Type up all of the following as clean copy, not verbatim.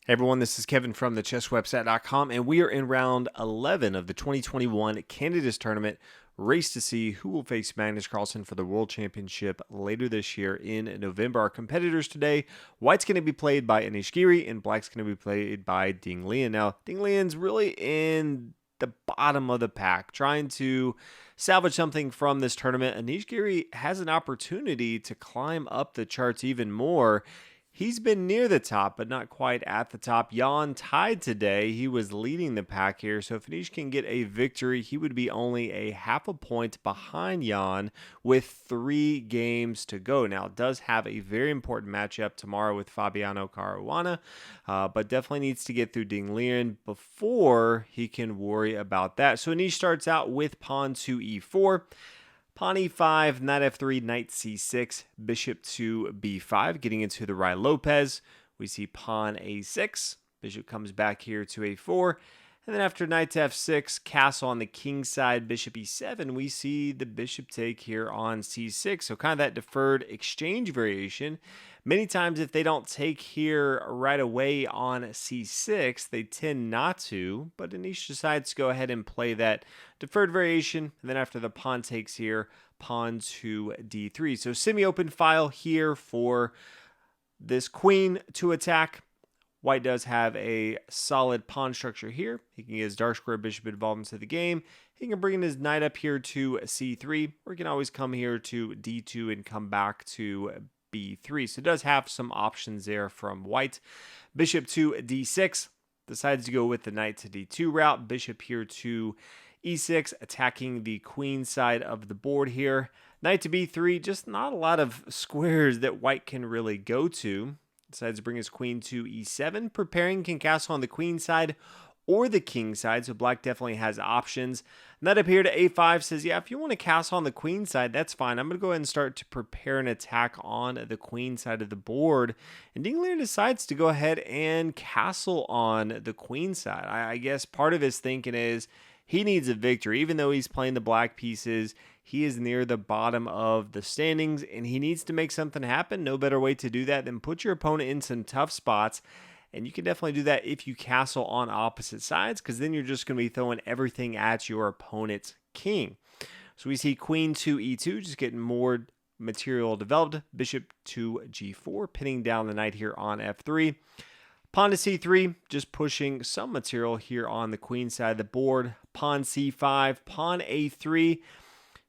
Hey everyone, this is Kevin from thechesswebsite.com, and we are in round 11 of the 2021 Candidates Tournament, race to see who will face Magnus Carlsen for the World Championship later this year in November. Our competitors today, White's going to be played by Anish Giri, and Black's going to be played by Ding Liren. Now, Ding Liren's really in the bottom of the pack, trying to salvage something from this tournament. Anish Giri has an opportunity to climb up the charts even more. He's been near the top, but not quite at the top. Jan tied today. He was leading the pack here, so if Anish can get a victory, he would be only a half a point behind Jan with 3 games to go. Now, it does have a very important matchup tomorrow with Fabiano Caruana, but definitely needs to get through Ding Liren before he can worry about that. So Anish starts out with pawn to e4. Pawn e5, knight f3, knight c6, bishop to b5. Getting into the Ruy Lopez, we see pawn a6. Bishop comes back here to a4. And then after knight to f6, castle on the king side, bishop e7, we see the bishop take here on c6. So kind of that deferred exchange variation. Many times if they don't take here right away on c6, they tend not to, but Anish decides to go ahead and play that deferred variation. And then after the pawn takes here, pawn to d3. So semi-open file here for this queen to attack. White does have a solid pawn structure here. He can get his dark square bishop involved into the game. He can bring in his knight up here to c3, or he can always come here to d2 and come back to b3. So it does have some options there from White. Bishop to d6. Decides to go with the knight to d2 route. Bishop here to e6, attacking the queen side of the board here. Knight to b3, just not a lot of squares that White can really go to. Decides to bring his queen to e7, preparing can castle on the queen side or the king side, so Black definitely has options. Knight up here to a5 says, yeah, if you want to castle on the queen side, that's fine. I'm going to go ahead and start to prepare an attack on the queen side of the board. And Ding Liren decides to go ahead and castle on the queen side. I guess part of his thinking is he needs a victory. Even though he's playing the black pieces, he is near the bottom of the standings, and he needs to make something happen. No better way to do that than put your opponent in some tough spots. And you can definitely do that if you castle on opposite sides, because then you're just going to be throwing everything at your opponent's king. So we see queen to e2, just getting more material developed. Bishop to g4, pinning down the knight here on f3. Pawn to c3, just pushing some material here on the queen side of the board. Pawn c5, pawn a3.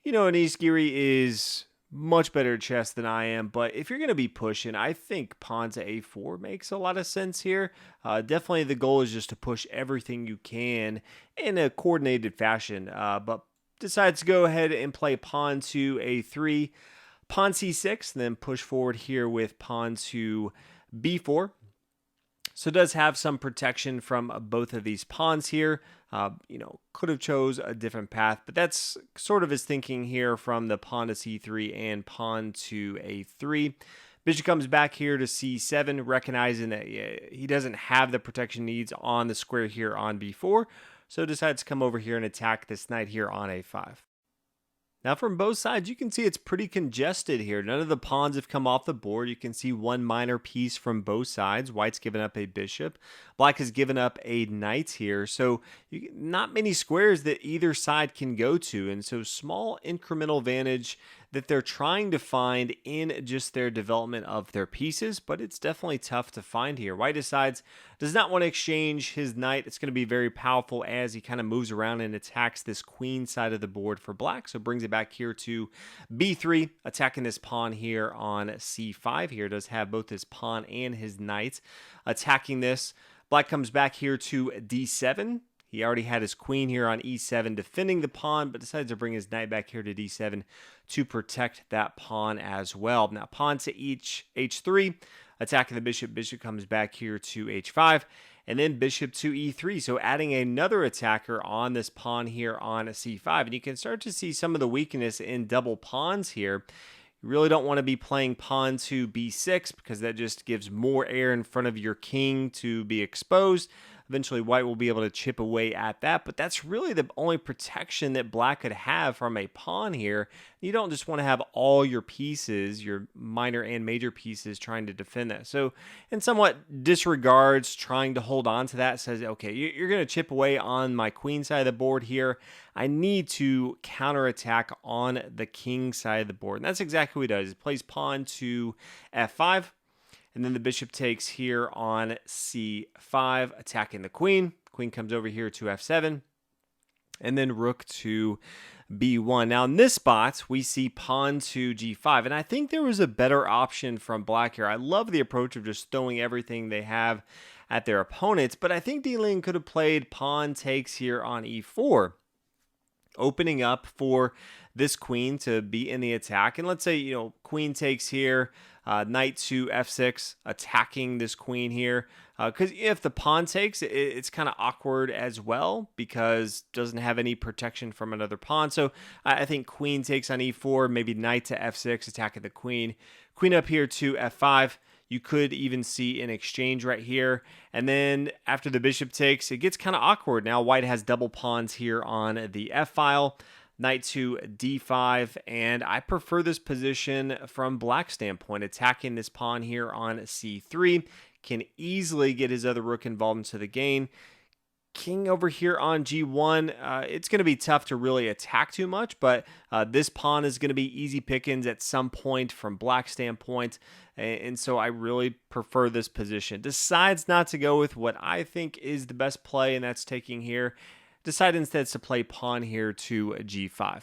You know, Anish Giri is much better at chess than I am, but if you're going to be pushing, I think pawn to a4 makes a lot of sense here. Definitely the goal is just to push everything you can in a coordinated fashion, but decides to go ahead and play pawn to a3, pawn c6, and then push forward here with pawn to b4. So it does have some protection from both of these pawns here. Could have chose a different path, but that's sort of his thinking here from the pawn to c3 and pawn to a3. Bishop comes back here to c7, recognizing that he doesn't have the protection needs on the square here on b4, so decides to come over here and attack this knight here on a5. Now from both sides, you can see it's pretty congested here. None of the pawns have come off the board. You can see one minor piece from both sides. White's given up a bishop. Black has given up a knight here. So not many squares that either side can go to. And so small incremental advantage that they're trying to find in just their development of their pieces, but it's definitely tough to find here. White does not want to exchange his knight. It's going to be very powerful as he kind of moves around and attacks this queen side of the board for Black. So brings it back here to b3, attacking this pawn here on c5 here. Does have both his pawn and his knight attacking this. Black comes back here to d7. He already had his queen here on e7 defending the pawn, but decides to bring his knight back here to d7 to protect that pawn as well. Now pawn to h3, attacking the bishop. Bishop comes back here to h5, and then bishop to e3. So adding another attacker on this pawn here on c5. And you can start to see some of the weakness in double pawns here. You really don't want to be playing pawn to b6 because that just gives more air in front of your king to be exposed. Eventually, white will be able to chip away at that, but that's really the only protection that black could have from a pawn here. You don't just want to have all your pieces, your minor and major pieces, trying to defend that. So, and somewhat disregards trying to hold on to that, says, okay, you're going to chip away on my queen side of the board here. I need to counterattack on the king side of the board. And that's exactly what he does. He plays pawn to f5. And then the bishop takes here on c5, attacking the queen. Queen comes over here to f7. And then rook to b1. Now in this spot, we see pawn to g5. And I think there was a better option from black here. I love the approach of just throwing everything they have at their opponents. But I think Ding Liren could have played pawn takes here on e4, opening up for this queen to be in the attack. And let's say, queen takes here, knight to f6, attacking this queen here. Because if the pawn takes, it's kind of awkward as well because it doesn't have any protection from another pawn. So I think queen takes on e4, maybe knight to f6, attacking the queen. Queen up here to f5. You could even see an exchange right here. And then after the bishop takes, it gets kind of awkward. Now white has double pawns here on the f-file. Knight to d5, and I prefer this position from black's standpoint. Attacking this pawn here on c3 can easily get his other rook involved into the game. King over here on g1, it's going to be tough to really attack too much, but this pawn is going to be easy pickings at some point from black's standpoint, and so I really prefer this position. Decides not to go with what I think is the best play, and that's taking here. Decide instead to play pawn here to g5.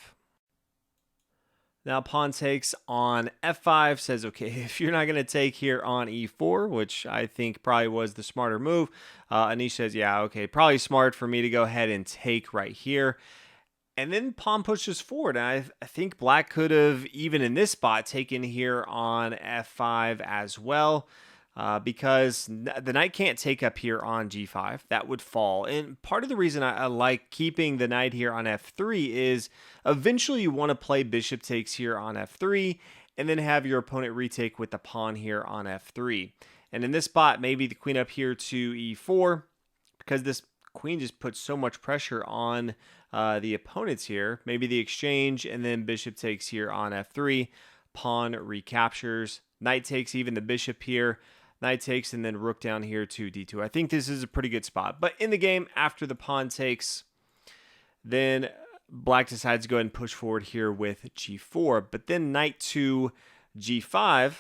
Now pawn takes on f5, says, okay, if you're not going to take here on e4, which I think probably was the smarter move, Anish says, yeah, okay, probably smart for me to go ahead and take right here. And then pawn pushes forward. And I think black could have, even in this spot, taken here on f5 as well. Because the knight can't take up here on g5. That would fall. And part of the reason I like keeping the knight here on f3 is eventually you want to play bishop takes here on f3 and then have your opponent retake with the pawn here on f3. And in this spot, maybe the queen up here to e4, because this queen just puts so much pressure on the opponents here. Maybe the exchange and then bishop takes here on f3. Pawn recaptures. Knight takes even the bishop here. Knight takes and then rook down here to d2. I think this is a pretty good spot. But in the game, after the pawn takes, then black decides to go ahead and push forward here with g4. But then knight to g5,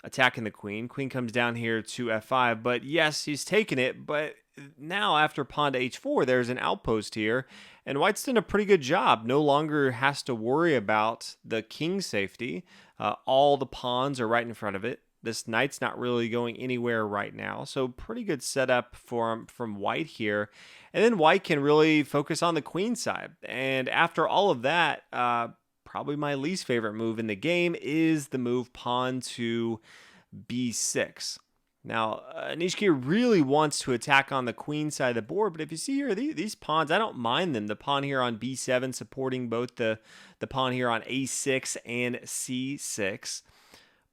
attacking the queen. Queen comes down here to f5. But yes, he's taken it. But now after pawn to h4, there's an outpost here. And white's done a pretty good job. No longer has to worry about the king's safety. All the pawns are right in front of it. This knight's not really going anywhere right now. So pretty good setup from white here. And then white can really focus on the queen side. And after all of that, probably my least favorite move in the game is the move pawn to b6. Now, Anish Giri really wants to attack on the queen side of the board, but if you see here, these pawns, I don't mind them. The pawn here on b7 supporting both the pawn here on a6 and c6.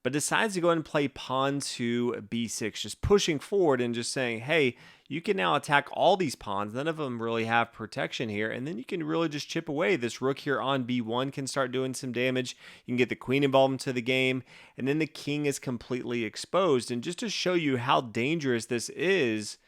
But decides to go ahead and play pawn to b6, just pushing forward and just saying, hey, you can now attack all these pawns. None of them really have protection here. And then you can really just chip away. This rook here on b1 can start doing some damage. You can get the queen involved into the game. And then the king is completely exposed. And just to show you how dangerous this is,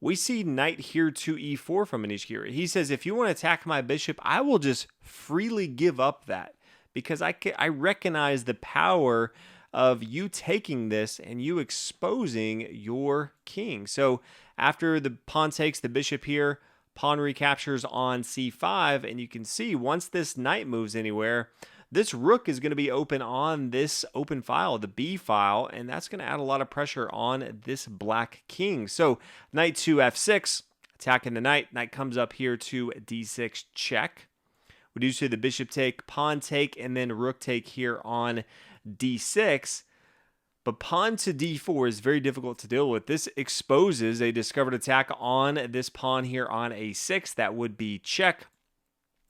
we see knight here to e4 from Anish Giri. He says, if you want to attack my bishop, I will just freely give up that. Because I recognize the power of you taking this and you exposing your king. So after the pawn takes the bishop here, pawn recaptures on c5, and you can see once this knight moves anywhere, this rook is going to be open on this open file, the b file, and that's going to add a lot of pressure on this black king. So knight to f6, attacking the knight. Knight comes up here to d6 check. We do see the bishop take, pawn take, and then rook take here on d6, but pawn to d4 is very difficult to deal with. This exposes a discovered attack on this pawn here on a6. That would be check.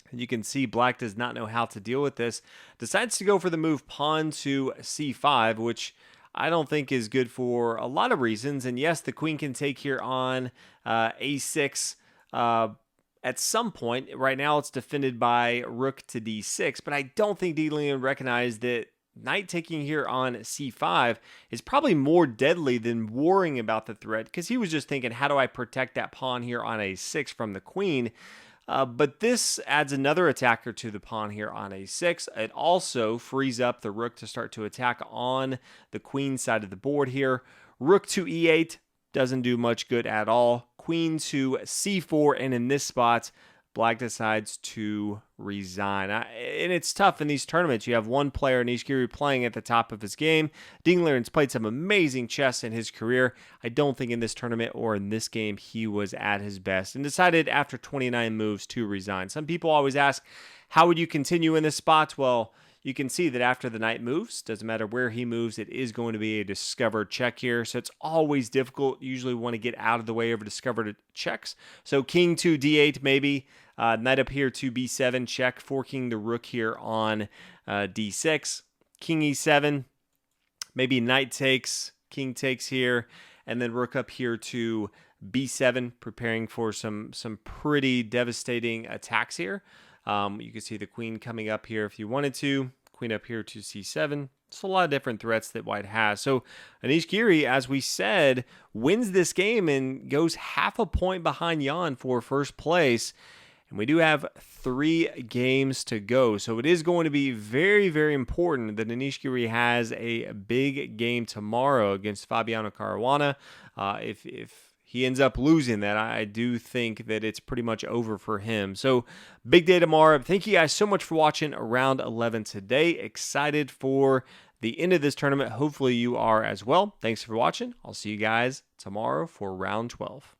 And you can see black does not know how to deal with this. Decides to go for the move pawn to c5, which I don't think is good for a lot of reasons. And yes, the queen can take here on a6 at some point. Right now it's defended by rook to d6, but I don't think Ding Liren recognized that knight taking here on c5 is probably more deadly than worrying about the threat, because he was just thinking, how do I protect that pawn here on a6 from the queen? But this adds another attacker to the pawn here on a6. It also frees up the rook to start to attack on the queen side of the board here. Rook to e8 doesn't do much good at all. Queen to c4, and in this spot, Black decides to resign. And it's tough in these tournaments. You have one player, Anish Giri, playing at the top of his game. Ding Liren's played some amazing chess in his career. I don't think in this tournament or in this game he was at his best, and decided after 29 moves to resign. Some people always ask, how would you continue in this spot? Well, you can see that after the knight moves, doesn't matter where he moves, it is going to be a discovered check here. So it's always difficult. Usually want to get out of the way of discovered checks. So king to d8 maybe. Knight up here to b7, check, forking the rook here on d6. King e7, maybe knight takes, king takes here, and then rook up here to b7, preparing for some pretty devastating attacks here. You can see the queen coming up here if you wanted to. Queen up here to c7. It's a lot of different threats that white has. So Anish Giri, as we said, wins this game and goes half a point behind Jan for first place. And we do have 3 games to go. So it is going to be very, very important that Anish Giri has a big game tomorrow against Fabiano Caruana. If he ends up losing that, I do think that it's pretty much over for him. So big day tomorrow. Thank you guys so much for watching round 11 today. Excited for the end of this tournament. Hopefully you are as well. Thanks for watching. I'll see you guys tomorrow for round 12.